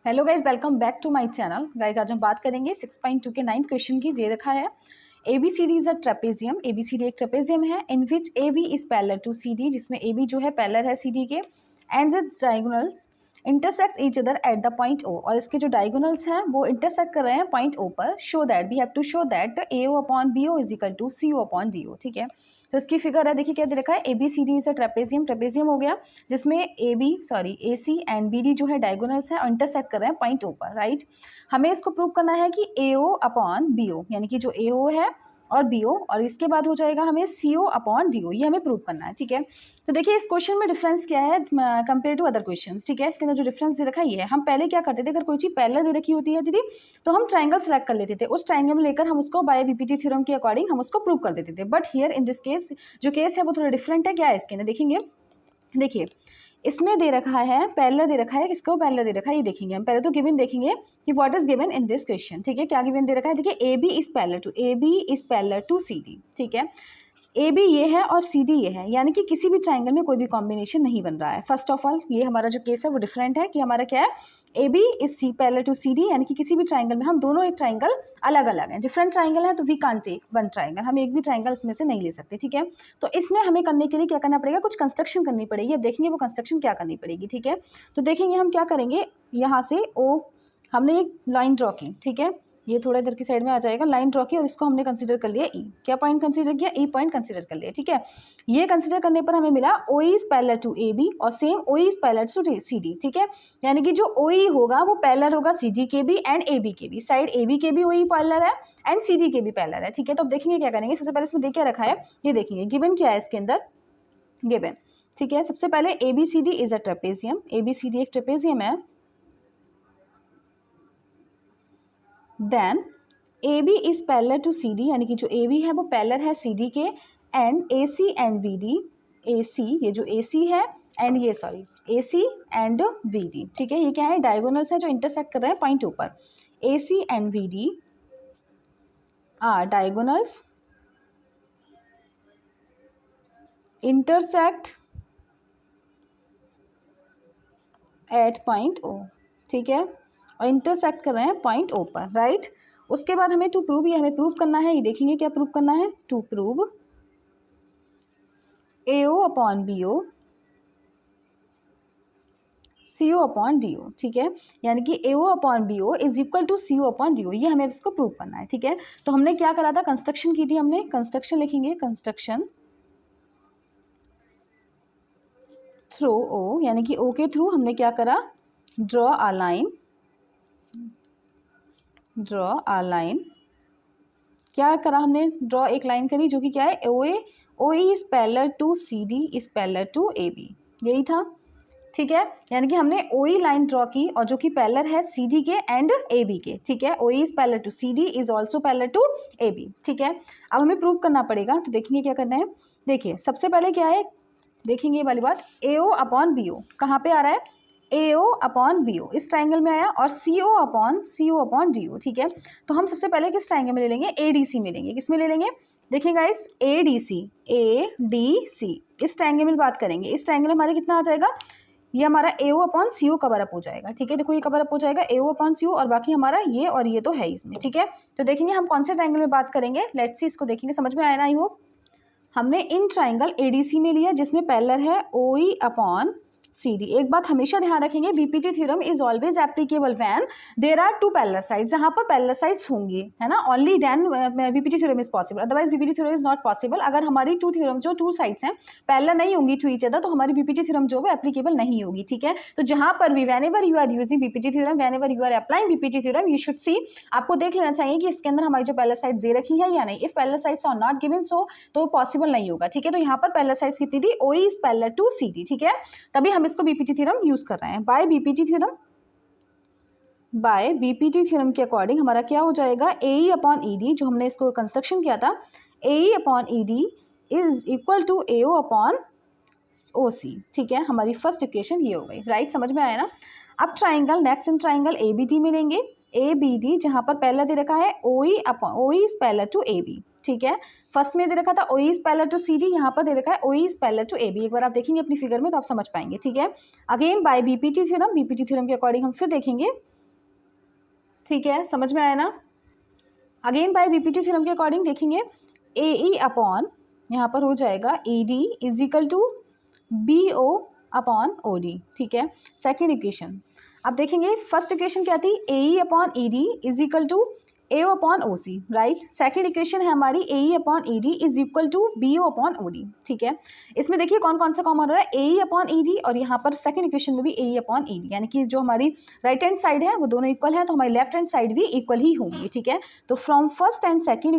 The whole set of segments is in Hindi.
Hello guys, welcome back to my channel. Guys आज हम बात करेंगे 6.2 के 9 क्वेश्चन की। ये रखा है ABCD is a trapezium. ABCD एक ट्रेपेजियम है in which AB is parallel to CD, जिसमें AB जो है पैरेलल है CD के, and its diagonals intersect each other at the point O, और इसके जो डायगोनल्स हैं वो इंटरसेक्ट कर रहे हैं पॉइंट O पर। Show that we have to show that AO upon BO is equal to CO upon DO। ठीक है, तो इसकी फिगर है, देखिए क्या दे रखा है, ABCD is a trapezium. Trapezium हो गया जिसमें AC एंड BD जो है डायगोनल्स हैं और इंटरसेक्ट कर रहे हैं पॉइंट O पर, राइट। हमें इसको प्रूव करना है कि AO अपॉन BO, यानी कि जो AO है और BO, और इसके बाद हो जाएगा हमें CO अपॉन DO, ये हमें प्रूव करना है। ठीक है, तो देखिए इस क्वेश्चन में डिफरेंस क्या है कंपेयर टू अदर क्वेश्चंस। ठीक है, इसके अंदर जो डिफरेंस दे रखा है ये है। हम पहले क्या करते थे, अगर कोई चीज़ पैरेलल दे रखी होती है दीदी, तो हम ट्राइंगल सेलेक्ट कर लेते थे, उस ट्राइंगल में लेकर हम उसको बाय बीपीटी थ्योरम के अकॉर्डिंग हम उसको प्रूव कर देते थे। But here in this case जो केस है वो थोड़ा डिफरेंट है। क्या है इसके अंदर देखेंगे, देखिए इसमें दे रखा है पैरेलल दे रखा है, किसको पैरेलल दे रखा है ये देखेंगे। हम पहले तो गिवन देखेंगे कि what is given in this question. ठीक है, क्या गिवन दे रखा है, देखिए AB is parallel to CD। ठीक है, AB ये है और CD ये है, यानी कि किसी भी ट्राइंगल में कोई भी कॉम्बिनेशन नहीं बन रहा है। फर्स्ट ऑफ ऑल ये हमारा जो केस है वो डिफरेंट है कि हमारा क्या है, AB is parallel to CD, यानी कि किसी भी ट्राइंगल में हम दोनों एक ट्राइंगल अलग अलग हैं, डिफरेंट ट्राइंगल है, तो we can't take one triangle, हम एक भी ट्राइंगल इसमें से नहीं ले सकते। ठीक है, तो इसमें हमें करने के लिए क्या करना पड़ेगा, कुछ कंस्ट्रक्शन करनी पड़ेगी। अब देखेंगे वो कंस्ट्रक्शन क्या करनी पड़ेगी। ठीक है, तो देखेंगे हम क्या करेंगे, यहाँ से O हमने एक लाइन ड्रॉ की। ठीक है, ये थोड़ा इधर की साइड में आ जाएगा, लाइन ड्रॉ की और इसको हमने कंसीडर कर लिया E। क्या पॉइंट कंसीडर किया, E पॉइंट कंसीडर कर लिया। ठीक है, ये कंसीडर करने पर हमें मिला OE is parallel to AB और same OE is parallel to CD। ठीक है, यानी कि जो OE होगा वो पैरेलल होगा CD के भी एंड AB के भी, साइड AB के भी OE पैरेलल है एंड CD के भी पैरेलल है। ठीक है, तो अब देखेंगे क्या करेंगे। सबसे पहले इसमें देख क्या रखा है ये देखेंगे, गिवन क्या है इसके अंदर, गिवन। ठीक है, सबसे पहले ABCD is a trapezium. ABCD एक ट्रेपेजियम है। Then AB is parallel to CD, यानी कि जो AB है वो पैरेलल है CD के, and AC and VD, AC ये जो AC है एंड ये AC एंड VD। ठीक है, ये क्या है, डायगोनल्स है जो इंटरसेक्ट कर रहे हैं पॉइंट ऊपर। AC and VD are diagonals intersect at point O। ठीक है, और इंटरसेक्ट कर रहे हैं पॉइंट O पर, राइट। उसके बाद हमें टू प्रूव, ये हमें प्रूव करना है, ये देखेंगे क्या प्रूव करना है, to prove AO upon BO CO upon DO। ठीक है, यानी कि AO upon BO is equal to CO upon DO, ये हमें इसको प्रूव करना है। ठीक है, तो हमने क्या करा था, कंस्ट्रक्शन की थी हमने, कंस्ट्रक्शन लिखेंगे, कंस्ट्रक्शन थ्रू O, यानी कि O के थ्रू हमने क्या करा, draw a line, draw a line, क्या करा हमने, ड्रॉ एक लाइन करी जो कि क्या है, OE is parallel to CD is parallel to AB, यही था। ठीक है, यानी कि हमने OE लाइन ड्रॉ की और जो कि पैरेलल है CD के एंड AB के। ठीक है, OE is parallel to CD is also parallel to AB। ठीक है, अब हमें प्रूव करना पड़ेगा, तो देखेंगे क्या करना है। देखिए सबसे पहले क्या है, देखेंगे ये वाली बात, AO अपॉन BO कहाँ पे आ रहा है, AO अपॉन BO इस ट्राइंगल में आया, और CO अपॉन DO। ठीक है, तो हम सबसे पहले किस ट्राइंगल में ले लेंगे, ADC में लेंगे। किस में ले लेंगे, देखिए गाइस ADC इस ट्राइंगल में बात करेंगे। इस ट्राइंगल में हमारे कितना आ जाएगा, ये हमारा AO upon CO cover up हो जाएगा। ठीक है, देखो ये कवर अप हो जाएगा AO अपॉन CO, और बाकी हमारा ये और ये तो है इसमें। ठीक है, तो देखेंगे हम कौन से ट्राइंगल में बात करेंगे, लेट्स सी, इसको देखेंगे, समझ में आया ना। आई होप हमने इन ट्राइंगल ADC में लिया जिसमें पैरेलल है OE अपॉन CD। एक बात हमेशा ध्यान रखेंगे, BPT theorem is always applicable when there are two parallel sides, जहां पर पैरेलल साइड्स होंगी, है ना, only then BPT theorem is possible, otherwise BPT theorem is not possible. अगर हमारी टू थ्योरम जो टू साइड्स हैं पैरेलल नहीं होंगी टू ईच अदर, तो हमारी बीपीटी थ्योरम जो है एप्लीकेबल नहीं होगी। ठीक है, तो जहां पर भी whenever you are using BPT theorem, whenever you are applying BPT theorem, you should see, आपको देख लेना चाहिए कि इसके अंदर हमारी जो पैरेलल साइड्स दे रखी है या नहीं। If parallel sides are not given so तो पॉसिबल नहीं होगा। ठीक है, तो यहाँ पर पैरेलल साइड्स कितनी थी, OE is parallel to CD। ठीक है, तभी हम इसको बीपीटी थ्योरम यूज कर रहे हैं। बाय बीपीटी थ्योरम के अकॉर्डिंग हमारा क्या हो जाएगा, AE अपॉन ED, जो हमने इसको कंस्ट्रक्शन किया था, AE upon ED is equal to AO upon OC। ठीक है, हमारी फर्स्ट इक्वेशन ये हो गई, राइट, समझ में आया ना। अब triangle, next in triangle ABD में लेंगे, ABD जहां पर पहला दे रखा है OE is parallel to AB। ठीक है, फर्स्ट में दे रखा था OE is parallel to CD, यहाँ पर दे रखा है OE is parallel to AB। एक बार आप देखेंगे अपनी फिगर में तो आप समझ पाएंगे। ठीक है, अगेन बाय बीपीटी थ्योरम के अकॉर्डिंग हम फिर देखेंगे ठीक है, समझ में आया ना। अगेन बाय बीपीटी थ्योरम के अकॉर्डिंग देखेंगे ए ई अपॉन यहाँ पर हो जाएगा A D is equal to B O upon O D. ठीक है, सेकेंड इक्वेशन अब देखेंगे। फर्स्ट इक्वेशन क्या थी, A E upon E D is equal to A O upon O C, right. Second equation है हमारी A E upon E D is equal to B O upon O D. ठीक है, इसमें देखिए कौन कौन सा कॉमन हो रहा है, ए ई अपॉन ई डी, और यहाँ पर सेकेंड इक्वेशन में भी ए ई अपॉन ई डी, यानी कि जो हमारी राइट हैंड साइड है वो दोनों इक्वल है, तो हमारी लेफ्ट हैंड साइड भी इक्वल ही होंगी। ठीक है, तो from first and second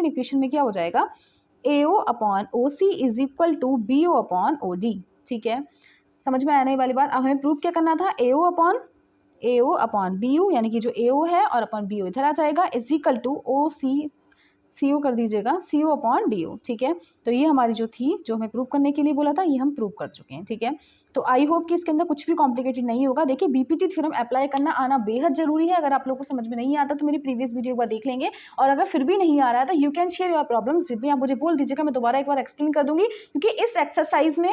equation में क्या हो जाएगा, A O upon O C is equal to B O upon O D. ठीक है, समझ में आने वाली बात। अब हमें प्रूव क्या करना था, ए ओ अपॉन बी यू, यानी कि जो ए ओ है और अपॉन बी ओ इधर आ जाएगा, इज इक्वल टू ओ सी ओ कर दीजिएगा, सी ओ अपॉन डी ओ। ठीक है, तो ये हमारी जो थी, जो हमें प्रूव करने के लिए बोला था, ये हम प्रूव कर चुके हैं। ठीक है, तो आई होप कि इसके अंदर कुछ भी कॉम्प्लिकेटेड नहीं होगा। देखिए बीपीटी थ्योरम अप्लाई करना आना बेहद जरूरी है। अगर आप लोगों को समझ में नहीं आता तो मेरी प्रीवियस वीडियो एक बार देख लेंगे, और अगर फिर भी नहीं आ रहा है तो you can share your problems with me, आप मुझे बोल दीजिएगा, मैं दोबारा एक बार एक्सप्लेन कर दूंगी। क्योंकि इस एक्सरसाइज में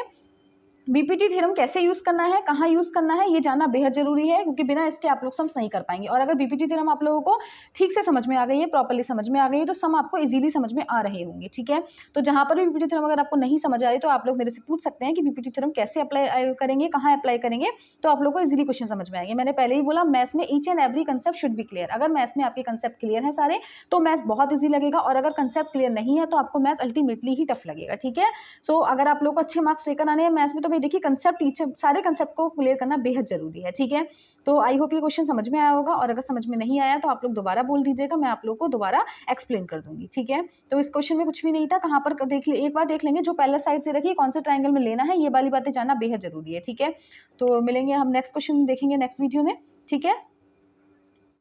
बीपीटी थ्योरम कैसे यूज करना है, कहाँ यूज करना है, ये जानना बेहद जरूरी है, क्योंकि बिना इसके आप लोग सम नहीं कर पाएंगे। और अगर बीपीटी थ्योरम आप लोगों को ठीक से समझ में आ गई है, प्रॉपर्ली समझ में आ गई है, तो सम आपको इजीली समझ में आ रहे होंगे। ठीक है, तो जहां पर भी बीपीटी थ्योरम अगर आपको नहीं समझ आ रही तो आप लोग मेरे से पूछ सकते हैं कि बीपीटी थ्योरम कैसे अप्लाई करेंगे, कहाँ अप्लाई करेंगे, तो आप लोग को इजीली क्वेश्चन समझ में आएंगे। मैंने पहले ही बोला, मैथ्स में each and every concept should be clear. अगर मैथ्स में आपके कंसेप्ट क्लियर है सारे, तो मैथ्स बहुत ईजी लगेगा, और अगर कंसेप्ट क्लियर नहीं है तो आपको मैथ्स अल्टीमेटली ही टफ लगेगा। ठीक है, सो अगर आप लोग को अच्छे मार्क्स लेकर आने हैं मैथ्स में, तो भाई देखिए कंसेप्ट सारे कंसेप्ट को क्लियर करना बेहद जरूरी है। ठीक है, तो आई होप ये क्वेश्चन समझ में आया होगा, और अगर समझ में नहीं आया तो आप लोग दोबारा बोल दीजिएगा, मैं आप लोग को दोबारा एक्सप्लेन कर दूंगी। ठीक है, तो इस क्वेश्चन में कुछ भी नहीं था, कहाँ पर देख ले, एक बार देख लेंगे जो पहले साइड से रखिए, कौन से ट्रायंगल में लेना है, ये वाली बातें जानना बेहद जरूरी है। ठीक है, तो मिलेंगे हम नेक्स्ट क्वेश्चन देखेंगे नेक्स्ट वीडियो में। ठीक है।